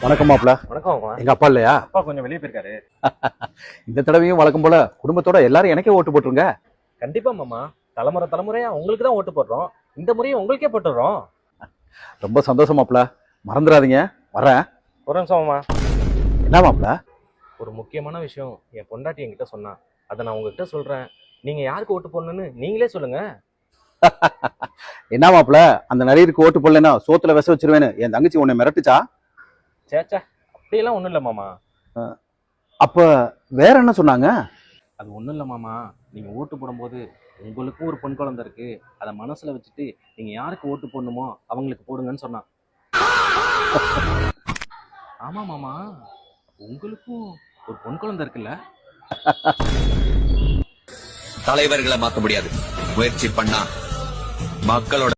வணக்கம் மாப்ள. வணக்கம். எங்க அப்பா இல்லையா? அப்பா கொஞ்சம் வெளியே போயிருக்காரு. இந்த தடவையும் வழக்கம் போல குடும்பத்தோட எல்லாரும் எனக்கே ஓட்டு போட்டுருங்க. கண்டிப்பா மாமா, தலைமுறையா உங்களுக்கு தான் ஓட்டு போடுறோம். இந்த முறையும் உங்களுக்கே போட்டுறோம். ரொம்ப சந்தோஷம் மாப்ள. மறந்துடாதீங்க. வரேன். ஒரு நிமிஷம் மாமா. என்ன மாப்ள? ஒரு முக்கியமான விஷயம் என் பொண்டாட்டி என்கிட்ட சொன்னா, அதை நான் உங்ககிட்ட சொல்றேன். நீங்க யாருக்கு ஓட்டு போடணும்னு நீங்களே சொல்லுங்க. என்ன மாப்ள, அந்த நரியிற்கு ஓட்டு போடலன்னா சோத்துல விச வச்சிருவேன்னு என் தங்கச்சி உன்னை மிரட்டுச்சா? சேச்சா, அப்படியெல்லாம் ஒண்ணும் இல்ல மாமா. அப்ப வேற என்ன சொன்னாங்க? அது ஒண்ணும் இல்ல மாமா. நீங்க ஓட்டு போடும்போது உங்களுக்கும் ஒரு பொன் குழந்தை இருக்கு, அதை மனசுல வச்சுட்டு நீங்க யாருக்கு ஓட்டு போடணுமோ அவங்களுக்கு போடுங்கன்னு சொன்னா. ஆமா மாமா, உங்களுக்கும் ஒரு பொன் குழந்தை இருக்குல்ல. தலைவர்களை மாத்த முடியாது, முயற்சி பண்ணா மக்களோட